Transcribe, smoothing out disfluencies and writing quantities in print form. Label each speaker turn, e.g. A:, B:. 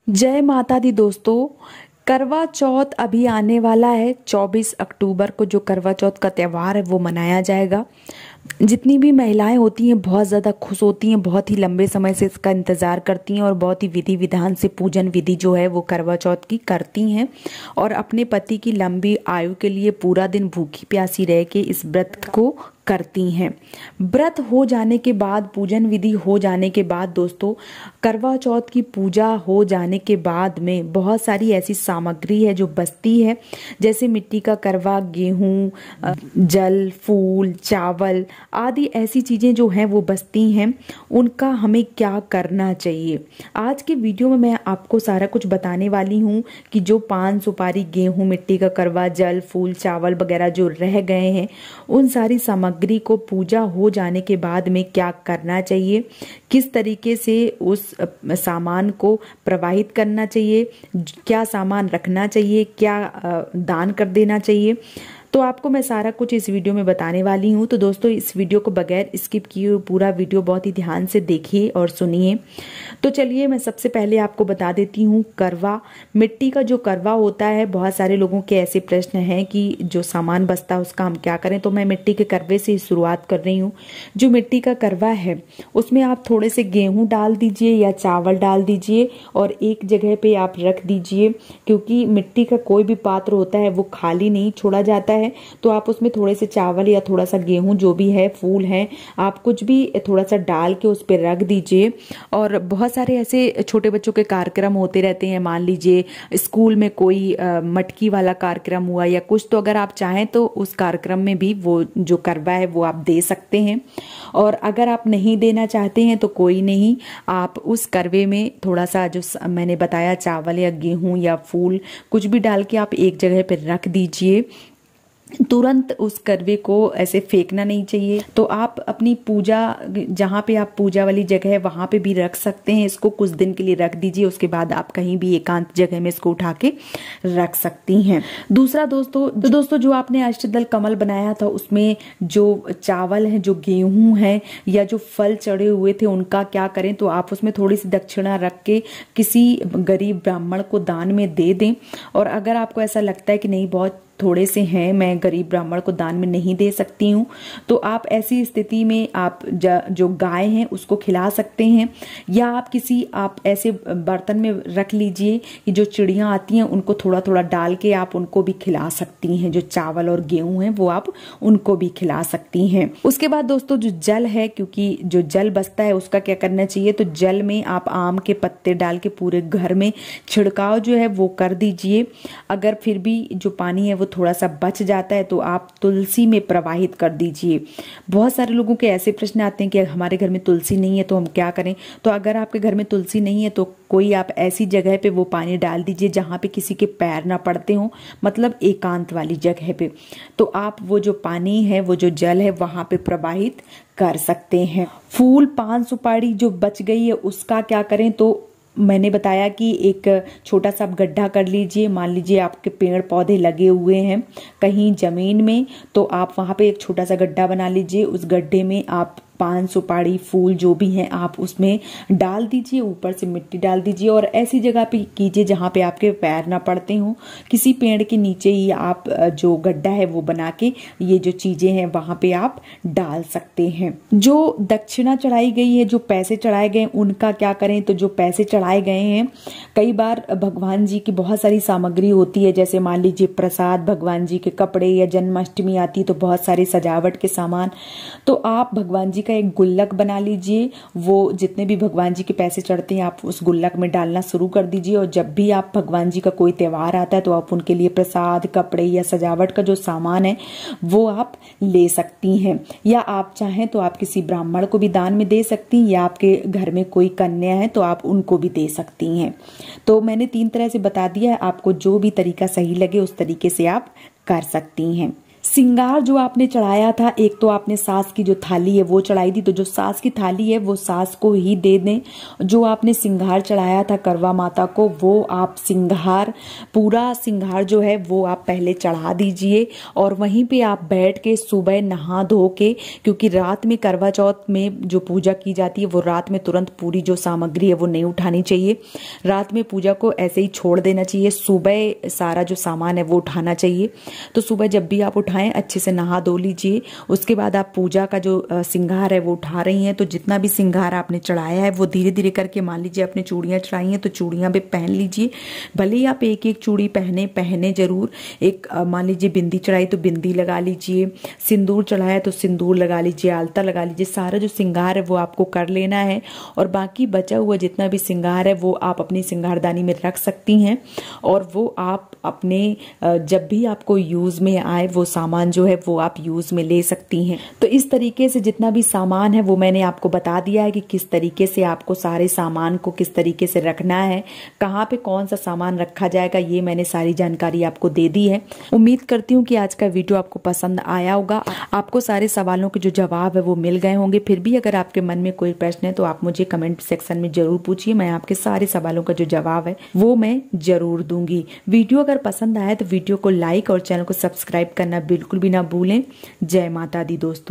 A: जय माता दी दोस्तों। करवा चौथ अभी आने वाला है। 24 अक्टूबर को जो करवा चौथ का त्यौहार है वो मनाया जाएगा। जितनी भी महिलाएं होती हैं बहुत ज़्यादा खुश होती हैं, बहुत ही लंबे समय से इसका इंतज़ार करती हैं और बहुत ही विधि विधान से पूजन विधि जो है वो करवा चौथ की करती हैं और अपने पति की लंबी आयु के लिए पूरा दिन भूखी प्यासी रह के इस व्रत को करती हैं। व्रत हो जाने के बाद, पूजन विधि हो जाने के बाद दोस्तों, करवा चौथ की पूजा हो जाने के बाद में बहुत सारी ऐसी सामग्री है जो बचती है, जैसे मिट्टी का करवा, गेहूं, जल, फूल, चावल आदि ऐसी चीज़ें जो हैं वो बचती हैं। उनका हमें क्या करना चाहिए, आज के वीडियो में मैं आपको सारा कुछ बताने वाली हूँ कि जो पान सुपारी, गेहूं, मिट्टी का करवा, जल, फूल, चावल वगैरह जो रह गए हैं, उन सारी सामग्री को पूजा हो जाने के बाद में क्या करना चाहिए, किस तरीके से उस सामान को प्रवाहित करना चाहिए, क्या सामान रखना चाहिए, क्या दान कर देना चाहिए, तो आपको मैं सारा कुछ इस वीडियो में बताने वाली हूँ। तो दोस्तों इस वीडियो को बगैर स्किप किए पूरा वीडियो बहुत ही ध्यान से देखिए और सुनिए। तो चलिए मैं सबसे पहले आपको बता देती हूँ, करवा, मिट्टी का जो करवा होता है, बहुत सारे लोगों के ऐसे प्रश्न हैं कि जो सामान बचता है उसका हम क्या करें, तो मैं मिट्टी के करवे से शुरुआत कर रही हूँ। जो मिट्टी का करवा है उसमें आप थोड़े से गेहूँ डाल दीजिए या चावल डाल दीजिए और एक जगह पे आप रख दीजिए, क्योंकि मिट्टी का कोई भी पात्र होता है वो खाली नहीं छोड़ा जाता है। तो आप उसमें थोड़े से चावल या थोड़ा सा गेहूं, जो भी है, फूल है, आप कुछ भी थोड़ा सा डाल के उस पर रख दीजिए। और बहुत सारे ऐसे छोटे बच्चों के कार्यक्रम होते रहते हैं, मान लीजिए स्कूल में कोई मटकी वाला कार्यक्रम हुआ या कुछ, तो अगर आप चाहें तो उस कार्यक्रम में भी वो जो करवा है वो आप दे सकते हैं। और अगर आप नहीं देना चाहते हैं तो कोई नहीं, आप उस करवे में थोड़ा सा जो मैंने बताया चावल या गेहूं या फूल कुछ भी डाल के आप एक जगह पर रख दीजिए। तुरंत उस करवे को ऐसे फेंकना नहीं चाहिए। तो आप अपनी पूजा, जहाँ पे आप पूजा वाली जगह है वहां पे भी रख सकते हैं, इसको कुछ दिन के लिए रख दीजिए, उसके बाद आप कहीं भी एकांत जगह में इसको उठा के रख सकती हैं। दूसरा दोस्तों जो आपने अष्टदल कमल बनाया था उसमें जो चावल है, जो गेहूं है या जो फल चढ़े हुए थे उनका क्या करें, तो आप उसमें थोड़ी सी दक्षिणा रख के किसी गरीब ब्राह्मण को दान में दे दें। और अगर आपको ऐसा लगता है कि नहीं बहुत थोड़े से हैं, मैं गरीब ब्राह्मण को दान में नहीं दे सकती हूँ, तो आप ऐसी स्थिति में आप जो गाय हैं उसको खिला सकते हैं, या आप ऐसे बर्तन में रख लीजिए कि जो चिड़ियाँ आती हैं उनको थोड़ा थोड़ा डाल के आप उनको भी खिला सकती हैं। जो चावल और गेहूं हैं वो आप उनको भी खिला सकती हैं। उसके बाद दोस्तों जो जल है, क्योंकि जो जल बचता है उसका क्या करना चाहिए, तो जल में आप आम के पत्ते डाल के पूरे घर में छिड़काव जो है वो कर दीजिए। अगर फिर भी जो पानी है वो थोड़ा सा बच जाता है तो आप तुलसी में प्रवाहित कर दीजिए। बहुत सारे लोगों के ऐसे प्रश्न आते हैं कि हमारे घर में तुलसी नहीं है तो हम क्या करें, तो अगर आपके घर में तुलसी नहीं है तो कोई आप ऐसी जगह पे वो पानी डाल दीजिए जहां पे किसी के पैर ना पड़ते हो, मतलब एकांत वाली जगह पे, तो आप वो जो पानी है, वो जो जल है वहां पे प्रवाहित कर सकते हैं। फूल, पान सुपारी जो बच गई है उसका क्या करें, तो मैंने बताया कि एक छोटा सा आप गड्ढा कर लीजिए। मान लीजिए आपके पेड़ पौधे लगे हुए हैं कहीं जमीन में, तो आप वहां पे एक छोटा सा गड्ढा बना लीजिए। उस गड्ढे में आप पान सुपारी, फूल जो भी हैं आप उसमें डाल दीजिए, ऊपर से मिट्टी डाल दीजिए और ऐसी जगह पे कीजिए जहाँ पे आपके पैर ना पड़ते हों। किसी पेड़ के नीचे ही आप जो गड्ढा है वो बना के ये जो चीजें हैं वहां पे आप डाल सकते हैं। जो दक्षिणा चढ़ाई गई है, जो पैसे चढ़ाए गए उनका क्या करें, तो जो पैसे चढ़ाए गए हैं, कई बार भगवान जी की बहुत सारी सामग्री होती है, जैसे मान लीजिए प्रसाद, भगवान जी के कपड़े, या जन्माष्टमी आती तो बहुत सारी सजावट के सामान, तो आप भगवान जी का एक गुल्लक बना लीजिए। वो जितने भी भगवान जी के पैसे चढ़ते हैं आप उस गुल्लक में डालना शुरू कर दीजिए और जब भी आप भगवान जी का कोई त्योहार आता है तो आप उनके लिए प्रसाद, कपड़े या सजावट का जो सामान है वो आप ले सकती हैं। या आप चाहें तो आप किसी ब्राह्मण को भी दान में दे सकती हैं, या आपके घर में कोई कन्या है तो आप उनको भी दे सकती हैं। तो मैंने 3 तरह से बता दिया है, आपको जो भी तरीका सही लगे उस तरीके से आप कर सकती हैं। सिंगार जो आपने चढ़ाया था, एक तो आपने सास की जो थाली है वो चढ़ाई थी, तो जो सास की थाली है वो सास को ही दे दें। जो आपने सिंगार चढ़ाया था करवा माता को, वो आप सिंगार, पूरा सिंगार जो है वो आप पहले चढ़ा दीजिए और वहीं पे आप बैठ के सुबह नहा धो के, क्योंकि रात में करवा चौथ में जो पूजा की जाती है वो रात में तुरंत पूरी जो सामग्री है वो नहीं उठानी चाहिए। रात में पूजा को ऐसे ही छोड़ देना चाहिए, सुबह सारा जो सामान है वो उठाना चाहिए। तो सुबह जब भी आप उठाएं अच्छे से नहा धो लीजिए। उसके बाद आप पूजा का जो सिंगार है वो उठा रही हैं, तो जितना भी सिंगार आपने चढ़ाया है वो धीरे धीरे करके, मान लीजिए आपने चूड़ियां चढ़ाई हैं तो चूड़ियां भी पहन लीजिए। भले ही आप एक एक चूड़ी पहने जरूर। एक मान लीजिए बिंदी चढ़ाई तो बिंदी लगा लीजिए, सिंदूर चढ़ाया तो सिंदूर लगा लीजिए, आलता लगा लीजिए। सारा जो सिंगार है वो आपको कर लेना है और बाकी बचा हुआ जितना भी सिंगार है वो आप अपनी सिंगारदानी में रख सकती हैं और वो आप अपने जब भी आपको यूज में आए वो सामान जो है वो आप यूज में ले सकती हैं। तो इस तरीके से जितना भी सामान है वो मैंने आपको बता दिया है कि किस तरीके से आपको सारे सामान को किस तरीके से रखना है, कहाँ पे कौन सा सामान रखा जाएगा, ये मैंने सारी जानकारी आपको दे दी है। उम्मीद करती हूँ कि आज का वीडियो आपको पसंद आया होगा, आपको सारे सवालों के जो जवाब है वो मिल गए होंगे। फिर भी अगर आपके मन में कोई प्रश्न है तो आप मुझे कमेंट सेक्शन में जरूर पूछिए, मैं आपके सारे सवालों का जो जवाब है वो मैं जरूर दूंगी। वीडियो अगर पसंद आया तो वीडियो को लाइक और चैनल को सब्सक्राइब करना बिल्कुल भी ना भूलें। जय माता दी दोस्तों।